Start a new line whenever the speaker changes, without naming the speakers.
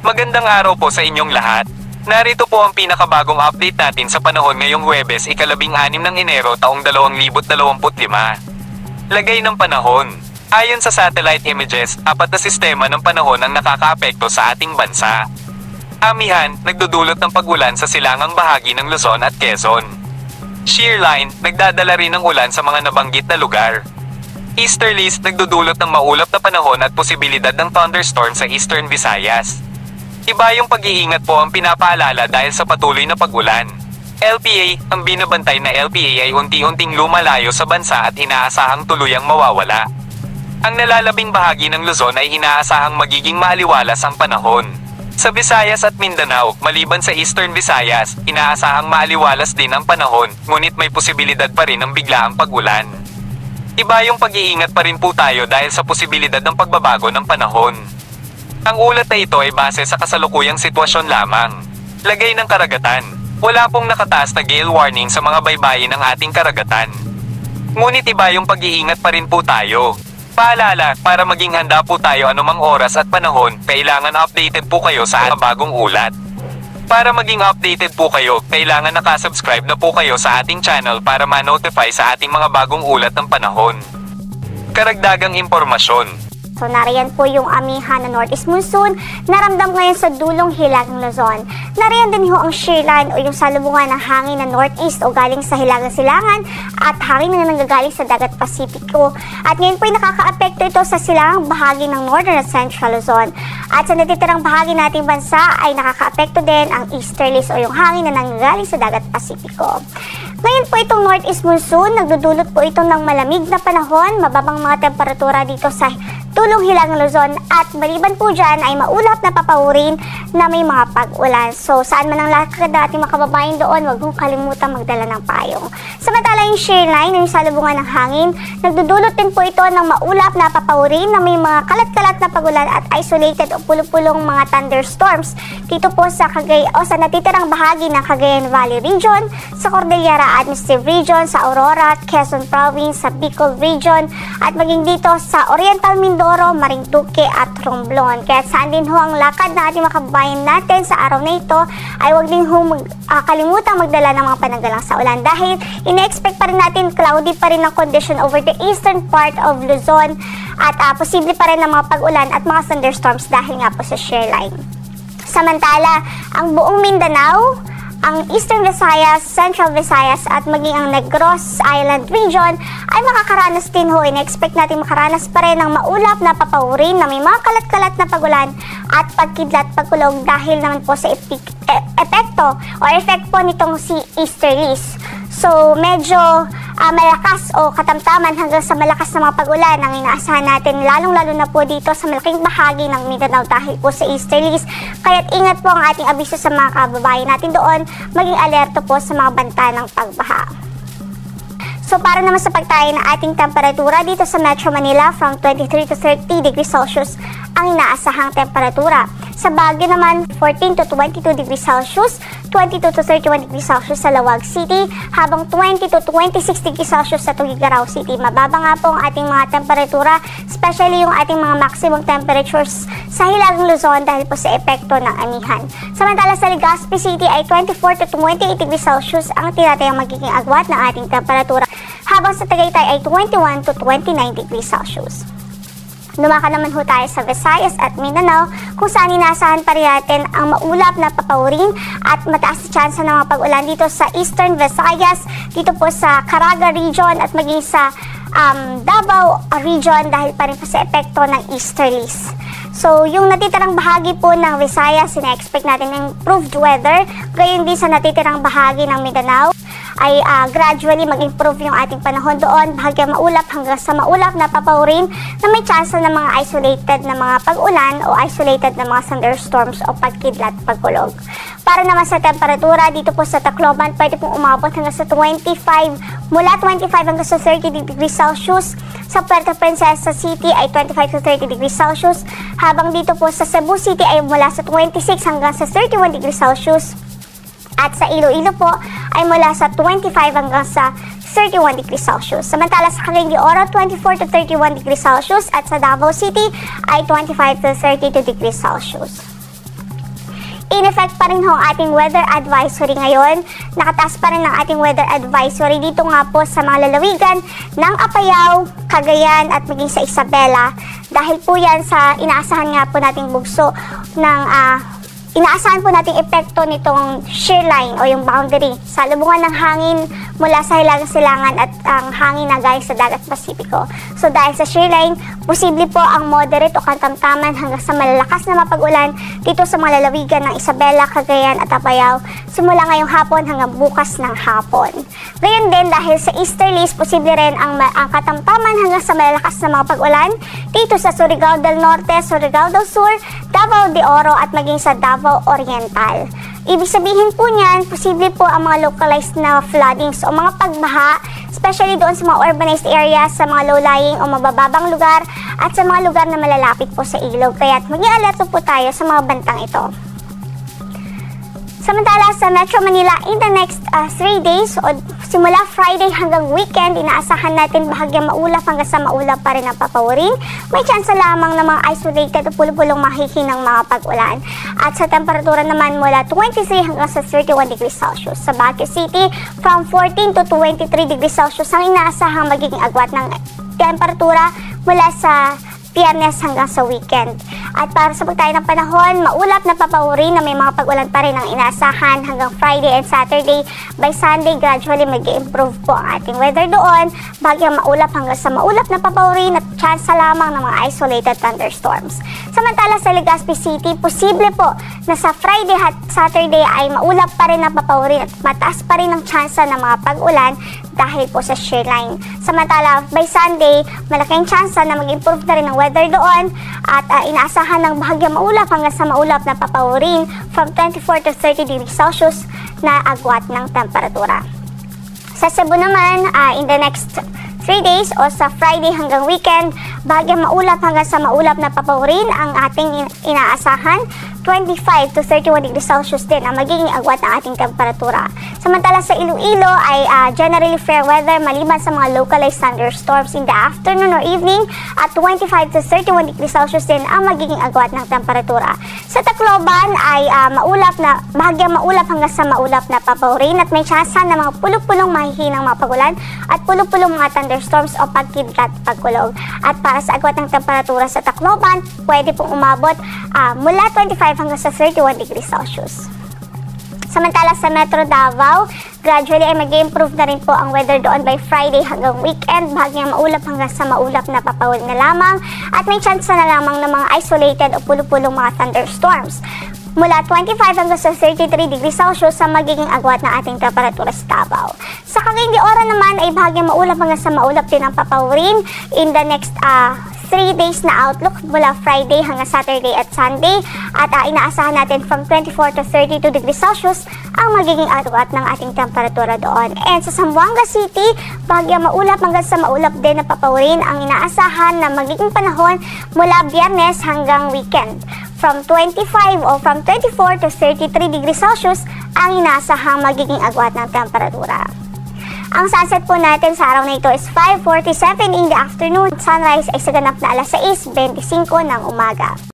Magandang araw po sa inyong lahat. Narito po ang pinakabagong update natin sa panahon ngayong Huwebes, ika-16 ng Enero taong 2025. Lagay ng panahon. Ayon sa satellite images, 4 na sistema ng panahon ang nakakaapekto sa ating bansa. Amihan, nagdudulot ng pag-ulan sa silangang bahagi ng Luzon at Quezon. Shear line, nagdadala rin ng ulan sa mga nabanggit na lugar. Easterlies, nagdudulot ng maulap na panahon at posibilidad ng thunderstorm sa Eastern Visayas. Iba yung pag-iingat po ang pinapaalala dahil sa patuloy na pag-ulan. LPA, ang binabantay na LPA ay unti-unting lumalayo sa bansa at inaasahang tuluyang mawawala. Ang nalalabing bahagi ng Luzon ay inaasahang magiging maaliwalas ang panahon. Sa Visayas at Mindanao, maliban sa Eastern Visayas, inaasahang maaliwalas din ang panahon, ngunit may posibilidad pa rin ng biglaang pag-ulan. Iba yung pag-iingat pa rin po tayo dahil sa posibilidad ng pagbabago ng panahon. Ang ulat na ito ay base sa kasalukuyang sitwasyon lamang. Lagay ng karagatan. Wala pong nakataas na gale warning sa mga baybayin ng ating karagatan. Ngunit iba yung pag-iingat pa rin po tayo. Paalala, para maging handa po tayo anumang oras at panahon, kailangan updated po kayo sa bagong ulat. Para maging updated po kayo, kailangan nakasubscribe na po kayo sa ating channel para ma-notify sa ating mga bagong ulat ng panahon. Karagdagang impormasyon.
So nariyan po yung amihan na Northeast Monsoon na ramdam ngayon sa dulong hilagang Luzon. Nariyan din ho ang shear line o yung salubungan ng hangin na Northeast o galing sa hilagang silangan at hangin na nanggagaling sa dagat Pasipiko. At ngayon po ay nakakaapekto ito sa silangang bahagi ng Northern at Central Luzon. At sa natitirang bahagi nating bansa ay nakakaapekto din ang easterlies o yung hangin na nanggagaling sa dagat Pasipiko. Ngayon po itong Northeast Monsoon, nagdudulot po ito ng malamig na panahon, mababang mga temperatura dito sa tulong hilagang Luzon at maliban po dyan ay maulap na papawirin na may mga pag-ulan. So saan man ang lakad ating mga kababayan doon, huwag mong kalimutan magdala ng payong. Samantala yung shear line, yung salubungan ng hangin, nagdudulot din po ito ng maulap na papawirin na may mga kalat-kalat na pag-ulan at isolated o pulong-pulong mga thunderstorms dito po sa sa natitirang bahagi ng Cagayan Valley Region, sa Cordillera Administrative Region, sa Aurora, Quezon Province, sa Bicol Region at maging dito sa Oriental Mindoro, Marinduque at Romblon. Kaya saan din ho ang lakad na ating makababayan natin sa araw na ito ay huwag din ho kalimutan magdala ng mga pananggalang sa ulan dahil ine-expect pa rin natin cloudy pa rin ang condition over the eastern part of Luzon at posible pa rin ang mga pag-ulan at mga thunderstorms dahil nga po sa shear line. Samantala, ang buong Mindanao, ang Eastern Visayas, Central Visayas at maging ang Negros Island Region ay makakaranas din ho. In-expect natin makaranas pa rin ng maulap na papawirin na may mga kalat-kalat na pagulan at pagkidlat pagkulog dahil naman po sa epekto o effect po nitong si easterlies. So medyo malakas o katamtaman hanggang sa malakas na mga pag-ulan ang inaasahan natin lalong-lalo na po dito sa malaking bahagi ng Mindanao dahil po sa easterlies. Kaya't ingat po ang ating abiso sa mga kababayan natin doon, maging alerto po sa mga banta ng pagbaha. So para naman sa pagtayo ng ating temperatura dito sa Metro Manila from 23 to 30 degrees Celsius ang inaasahang temperatura. Sa Baguio naman 14 to 22 degrees Celsius, 22 to 31 degrees Celsius sa Laoag City, habang 20 to 26 degrees Celsius sa Tuguegarao City. Mababa nga po ang ating mga temperatura, especially yung ating mga maximum temperatures sa Hilagang Luzon dahil po sa epekto ng amihan. Samantala sa Legazpi City ay 24 to 28 degrees Celsius ang tinatayang magiging agwat ng ating temperatura, habang sa Tagaytay ay 21 to 29 degrees Celsius. Lumaka naman ho tayo sa Visayas at Mindanao kung saan inaasahan pa rin natin ang maulap na papawirin at mataas na tsansa ng mga pag-ulan dito sa Eastern Visayas, dito po sa Caraga Region at maging sa Davao Region dahil pa rin po sa epekto ng easterlies. So yung natitirang bahagi po ng Visayas, ina-expect natin improved weather, gayon din sa natitirang bahagi ng Mindanao ay gradually mag-improve yung ating panahon doon, bahagyang maulap hanggang sa maulap na papawirin na may chance ng mga isolated na mga pag-ulan o isolated na mga thunderstorms o pagkidlat, pagkulog. Para naman sa temperatura, dito po sa Tacloban, pwede pong umabot hanggang sa 25, mula 25 hanggang sa 30 degrees Celsius. Sa Puerto Princesa City ay 25 to 30 degrees Celsius, habang dito po sa Cebu City ay mula sa 26 hanggang sa 31 degrees Celsius. At sa Iloilo po ay mula sa 25 hanggang sa 31 degrees Celsius. Samantala sa Cagayan de Oro, 24 to 31 degrees Celsius at sa Davao City ay 25 to 32 degrees Celsius. In effect pa rin ho ang ating weather advisory ngayon. Nakataas pa rin ang ating weather advisory dito nga po sa mga lalawigan ng Apayao, Cagayan at maging sa Isabela. Dahil po yan sa inaasahan nga po nating bugso ng inaasahan po nating epekto nitong shear line o yung boundary sa lubungan ng hangin mula sa hilagang silangan at ang hangin na galing sa dagat Pasipiko. So dahil sa shear line, posible po ang moderate o katamtaman hanggang sa malalakas na mapag-ulan dito sa mga lalawigan ng Isabela, Cagayan at Apayao simula ngayong hapon hanggang bukas ng hapon. Ngayon din dahil sa easterlies, posible rin ang katamtaman hanggang sa malalakas na mga pag-ulan dito sa Surigao del Norte, Surigao del Sur, Davao de Oro at maging sa Davao Oriental. Ibig sabihin po niyan, posible po ang mga localized na floodings o mga pagbaha, especially doon sa mga urbanized areas, sa mga low-lying o mabababang lugar at sa mga lugar na malalapit po sa ilog. Kaya't mag-i-alerto po tayo sa mga bantang ito. Samantala sa Metro Manila, in the next 3 days o simula Friday hanggang weekend, inaasahan natin bahagyang maulap hanggang sa maulap pa rin ang papawirin. May chance lamang ng mga isolated o pulupulong mahihinang mga pag-ulan. At sa temperatura naman mula 23 hanggang sa 31 degrees Celsius. Sa Baguio City, from 14 to 23 degrees Celsius ang inaasahang magiging agwat ng temperatura mula sa Biyernes hanggang sa weekend. At para sa pagtayo ng panahon, maulap na papawirin na may mga pag-ulan pa rin ang inaasahan hanggang Friday and Saturday. By Sunday, gradually mag-i-improve po ang ating weather doon. Bagyang maulap hanggang sa maulap na papawirin at chance lamang ng mga isolated thunderstorms. Samantala sa Legazpi City, posible po na sa Friday at Saturday ay maulap pa rin ang papawirin at mataas pa rin ang chance ng mga pag-ulan dahil po sa shear line. Samantala, by Sunday, malaking chance na mag-improve na rin ang weather doon at inaasahan ng bahagyang maulap hanggang sa maulap na papawirin from 24 to 30 degrees Celsius na agwat ng temperatura. Sa Cebu naman, in the next 3 days o sa Friday hanggang weekend, bahagyang maulap hanggang sa maulap na papawirin ang ating inaasahan. 25 to 31 degrees Celsius din ang magiging agwat ng ating temperatura. Samantala sa Iloilo ay generally fair weather maliban sa mga localized thunderstorms in the afternoon or evening at 25 to 31 degrees Celsius din ang magiging agwat ng temperatura. Sa Tacloban ay bahagyang maulap hanggang sa maulap na papawirin at may tsansa na mga pulupulong mahihinang mga pagulan at pulupulong mga thunderstorms o pagkidlat pagkulog. At para sa agwat ng temperatura sa Tacloban, pwede pong umabot mula 25 hanggang sa 31 degrees Celsius. Samantala sa Metro Davao, gradually ay mag-improve na rin po ang weather doon by Friday hanggang weekend. Bahagyang maulap hanggang sa maulap na papawirin na lamang at may chance na lamang ng mga isolated o pulupulong mga thunderstorms. Mula 25 hanggang sa 33 degrees Celsius ang magiging agwat ng ating temperatura sa Davao. Sa Cagayan de Oro naman ay bahagyang maulap hanggang sa maulap din ang papawirin in the next 3 days na outlook mula Friday hanggang Saturday at Sunday at inaasahan natin from 24 to 32 degrees Celsius ang magiging agwat ng ating temperatura doon. And sa Zamboanga City, bahagyang maulap hanggang sa maulap din na papawirin ang inaasahan na magiging panahon mula Biyernes hanggang weekend. From 25 o from 24 to 33 degrees Celsius ang inaasahang magiging agwat ng temperatura. Ang sunset po natin sa araw na ito is 5:47 in the afternoon. Sunrise ay sa ganap na alas 6:25 ng umaga.